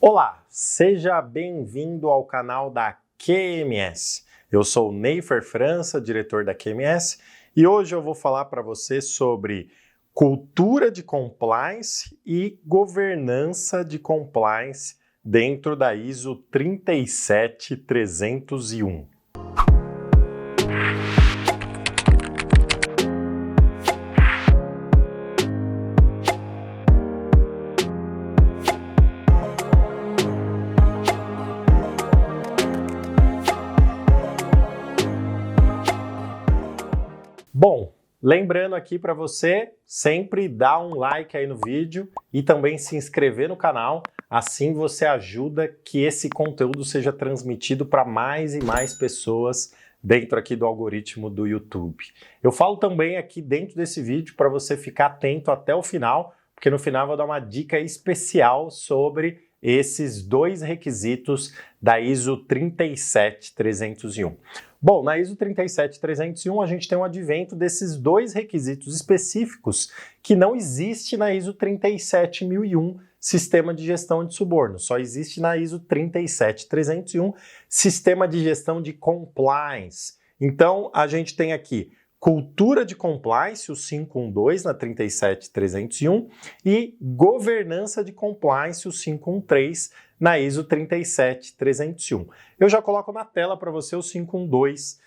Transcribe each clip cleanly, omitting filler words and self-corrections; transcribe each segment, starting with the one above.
Olá, seja bem-vindo ao canal da QMS. Eu sou o Neifer França, diretor da QMS, e hoje eu vou falar para você sobre cultura de compliance e governança de compliance dentro da ISO 37301. Bom, lembrando aqui para você sempre dar um like aí no vídeo e também se inscrever no canal, assim você ajuda que esse conteúdo seja transmitido para mais e mais pessoas dentro aqui do algoritmo do YouTube. Eu falo também aqui dentro desse vídeo para você ficar atento até o final, porque no final eu vou dar uma dica especial sobre esses dois requisitos da ISO 37301. Bom, na ISO 37301 a gente tem um advento desses dois requisitos específicos que não existe na ISO 37001, Sistema de Gestão de Suborno. Só existe na ISO 37301, Sistema de Gestão de Compliance. Então, a gente tem aqui cultura de compliance, o 512 na 37301, e governança de compliance, o 513 na ISO 37301. Eu já coloco na tela para você o 512,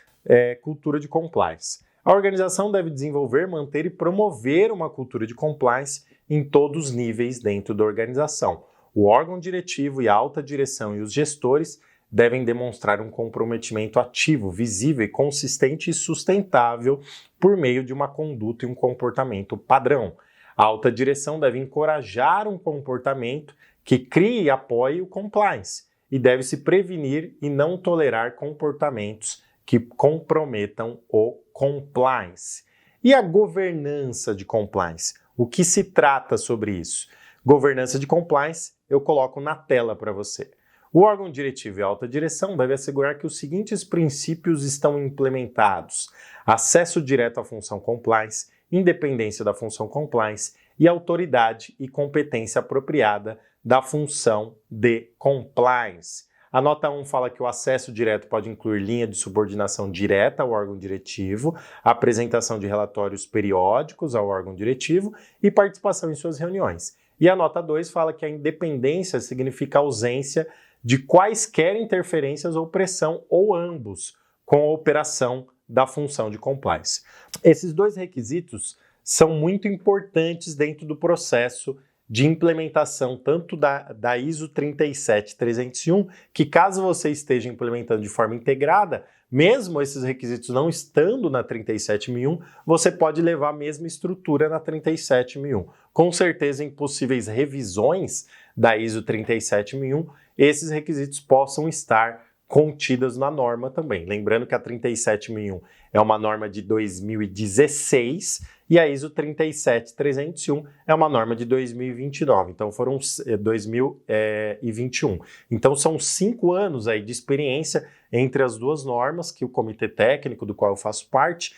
cultura de compliance. A organização deve desenvolver, manter e promover uma cultura de compliance em todos os níveis dentro da organização. O órgão diretivo e a alta direção e os gestores devem demonstrar um comprometimento ativo, visível e consistente e sustentável por meio de uma conduta e um comportamento padrão. A alta direção deve encorajar um comportamento que crie e apoie o compliance e deve se prevenir e não tolerar comportamentos que comprometam o compliance. E a governança de compliance? O que se trata sobre isso? Governança de compliance eu coloco na tela para você. O órgão diretivo e a alta direção deve assegurar que os seguintes princípios estão implementados: acesso direto à função compliance, independência da função compliance e autoridade e competência apropriada da função de compliance. A nota 1 fala que o acesso direto pode incluir linha de subordinação direta ao órgão diretivo, apresentação de relatórios periódicos ao órgão diretivo e participação em suas reuniões. E a nota 2 fala que a independência significa ausência de quaisquer interferências ou pressão, ou ambos, com a operação da função de compliance. Esses dois requisitos são muito importantes dentro do processo de implementação tanto da ISO 37301, que caso você esteja implementando de forma integrada, mesmo esses requisitos não estando na 37001, você pode levar a mesma estrutura na 37001. Com certeza, em possíveis revisões da ISO 37001, esses requisitos possam estar contidos na norma também. Lembrando que a 37001 é uma norma de 2016 e a ISO 37301 é uma norma de 2029, então foram 2021. Então são 5 anos aí de experiência entre as duas normas que o comitê técnico, do qual eu faço parte,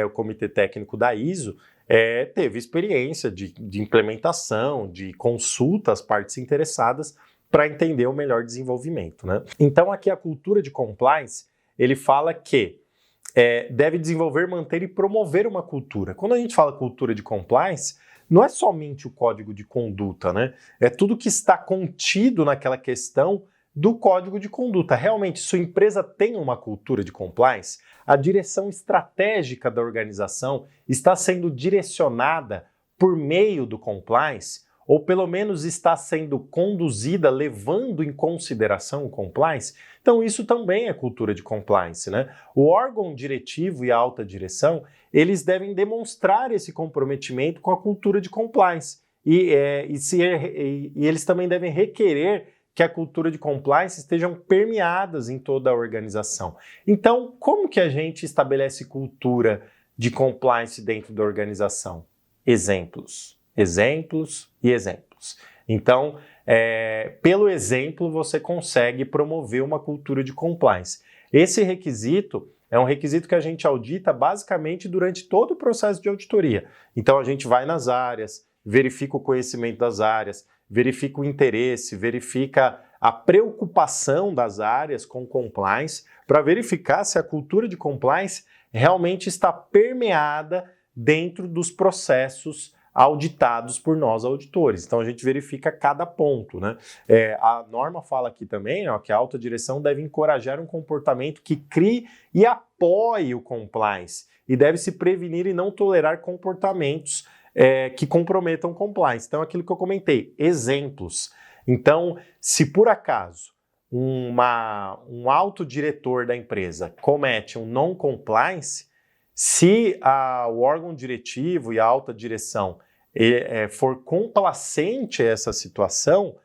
o comitê técnico da ISO, teve experiência de implementação, de consulta às partes interessadas para entender o melhor desenvolvimento, né? Então aqui a cultura de compliance, ele fala que deve desenvolver, manter e promover uma cultura. Quando a gente fala cultura de compliance, não é somente o código de conduta, né? É tudo que está contido naquela questão do código de conduta. Realmente, sua empresa tem uma cultura de compliance? A direção estratégica da organização está sendo direcionada por meio do compliance? Ou pelo menos está sendo conduzida levando em consideração o compliance? Então isso também é cultura de compliance, né? O órgão diretivo e a alta direção, eles devem demonstrar esse comprometimento com a cultura de compliance e eles também devem requerer que a cultura de compliance estejam permeadas em toda a organização. Então, como que a gente estabelece cultura de compliance dentro da organização? Exemplos e exemplos. Então, pelo exemplo, você consegue promover uma cultura de compliance. Esse requisito é um requisito que a gente audita basicamente durante todo o processo de auditoria. Então, a gente vai nas áreas, verifica o conhecimento das áreas, verifica o interesse, verifica a preocupação das áreas com compliance, para verificar se a cultura de compliance realmente está permeada dentro dos processos auditados por nós auditores. Então a gente verifica cada ponto, né? A norma fala aqui também, ó, que a alta direção deve encorajar um comportamento que crie e apoie o compliance e deve se prevenir e não tolerar comportamentos que comprometam o compliance. Então aquilo que eu comentei, exemplos. Então, se por acaso um alto diretor da empresa comete um non-compliance, se o órgão diretivo e a alta direção for complacente a essa situação,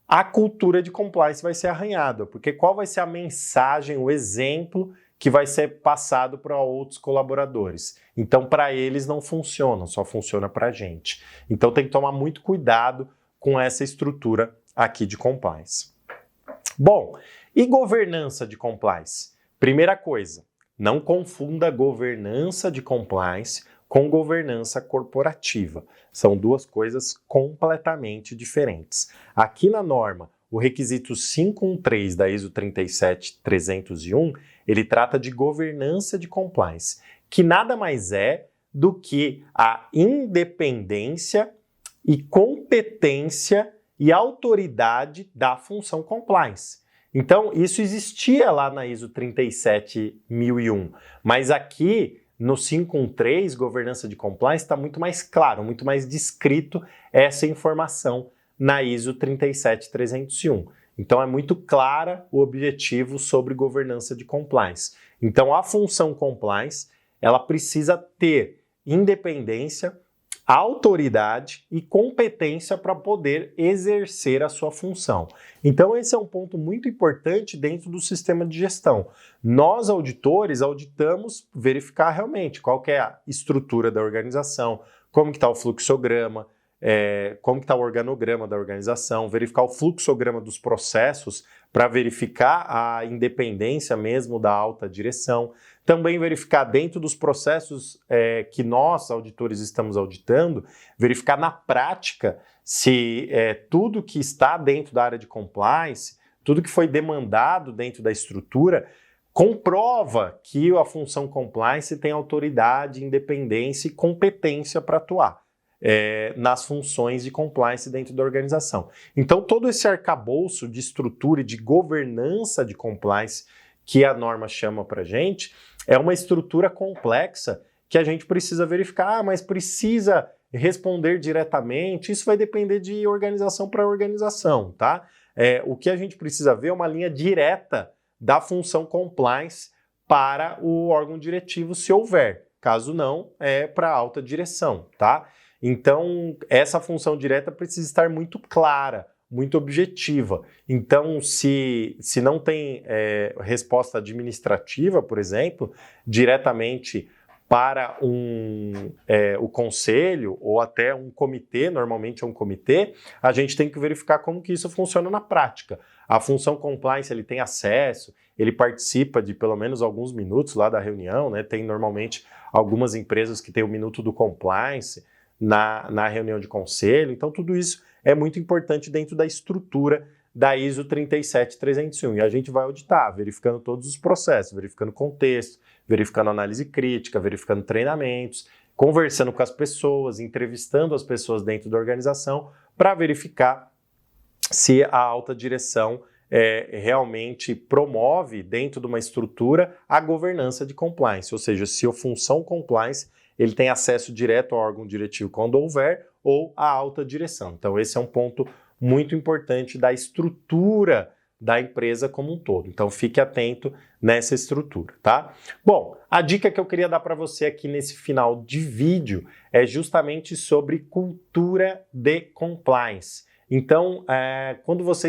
a cultura de compliance vai ser arranhada, porque qual vai ser a mensagem, o exemplo que vai ser passado para outros colaboradores? Então, para eles não funciona, só funciona para a gente. Então, tem que tomar muito cuidado com essa estrutura aqui de compliance. Bom, e governança de compliance? Primeira coisa, não confunda governança de compliance com governança corporativa. São duas coisas completamente diferentes. Aqui na norma, o requisito 513 da ISO 37301, ele trata de governança de compliance, que nada mais é do que a independência e competência e autoridade da função compliance. Então, isso existia lá na ISO 37001, mas aqui no 513, governança de compliance, está muito mais claro, muito mais descrito essa informação na ISO 37301. Então, é muito clara o objetivo sobre governança de compliance. Então, a função compliance, ela precisa ter independência, autoridade e competência para poder exercer a sua função. Então, esse é um ponto muito importante dentro do sistema de gestão. Nós, auditores, auditamos verificar realmente qual que é a estrutura da organização, como que está o fluxograma, como que está o organograma da organização, verificar o fluxograma dos processos para verificar a independência mesmo da alta direção. Também verificar dentro dos processos que nós, auditores, estamos auditando, verificar na prática se tudo que está dentro da área de compliance, tudo que foi demandado dentro da estrutura, comprova que a função compliance tem autoridade, independência e competência para atuar nas funções de compliance dentro da organização. Então, todo esse arcabouço de estrutura e de governança de compliance que a norma chama para a gente, é uma estrutura complexa que a gente precisa verificar, mas precisa responder diretamente. Isso vai depender de organização para organização, tá? O que a gente precisa ver é uma linha direta da função compliance para o órgão diretivo, se houver. Caso não, é para a alta direção, tá? Então, essa função direta precisa estar muito clara, muito objetiva. Então, se não tem resposta administrativa, por exemplo, diretamente para o conselho ou até um comitê, normalmente é um comitê, a gente tem que verificar como que isso funciona na prática. A função compliance, ele tem acesso, ele participa de pelo menos alguns minutos lá da reunião, né? Tem normalmente algumas empresas que têm o minuto do compliance na reunião de conselho. Então, tudo isso é muito importante dentro da estrutura da ISO 37301. E a gente vai auditar, verificando todos os processos, verificando contexto, verificando análise crítica, verificando treinamentos, conversando com as pessoas, entrevistando as pessoas dentro da organização para verificar se a alta direção realmente promove dentro de uma estrutura a governança de compliance, ou seja, se a função compliance ele tem acesso direto ao órgão diretivo quando houver ou à alta direção. Então esse é um ponto muito importante da estrutura da empresa como um todo. Então fique atento nessa estrutura, tá? Bom, a dica que eu queria dar para você aqui nesse final de vídeo é justamente sobre cultura de compliance. Então, quando você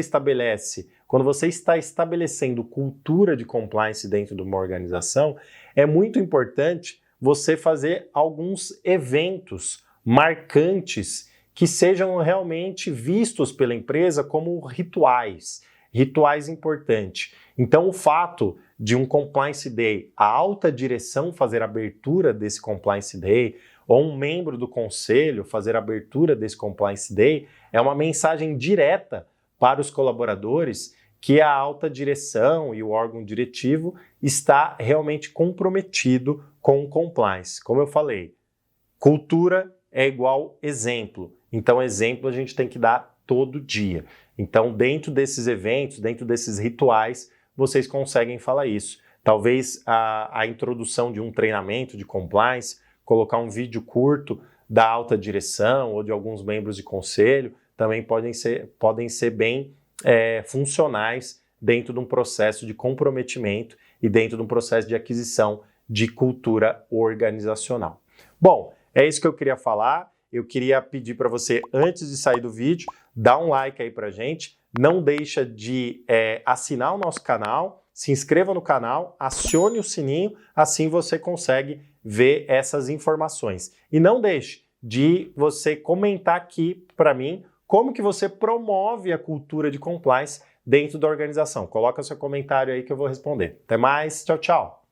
está estabelecendo cultura de compliance dentro de uma organização, é muito importante você fazer alguns eventos marcantes que sejam realmente vistos pela empresa como rituais importantes. Então, o fato de um Compliance Day, a alta direção fazer a abertura desse Compliance Day, ou um membro do conselho fazer a abertura desse Compliance Day, é uma mensagem direta para os colaboradores que a alta direção e o órgão diretivo está realmente comprometido com o compliance. Como eu falei, cultura é igual exemplo. Então, exemplo a gente tem que dar todo dia. Então, dentro desses eventos, dentro desses rituais, vocês conseguem falar isso. Talvez a introdução de um treinamento de compliance, colocar um vídeo curto da alta direção ou de alguns membros de conselho, também podem ser bem funcionais dentro de um processo de comprometimento e dentro de um processo de aquisição de cultura organizacional. Bom, é isso que eu queria falar. Eu queria pedir para você, antes de sair do vídeo, dar um like aí pra gente. Não deixa de assinar o nosso canal, se inscreva no canal, acione o sininho, assim você consegue ver essas informações. E não deixe de você comentar aqui para mim como que você promove a cultura de compliance dentro da organização. Coloca seu comentário aí que eu vou responder. Até mais, tchau, tchau!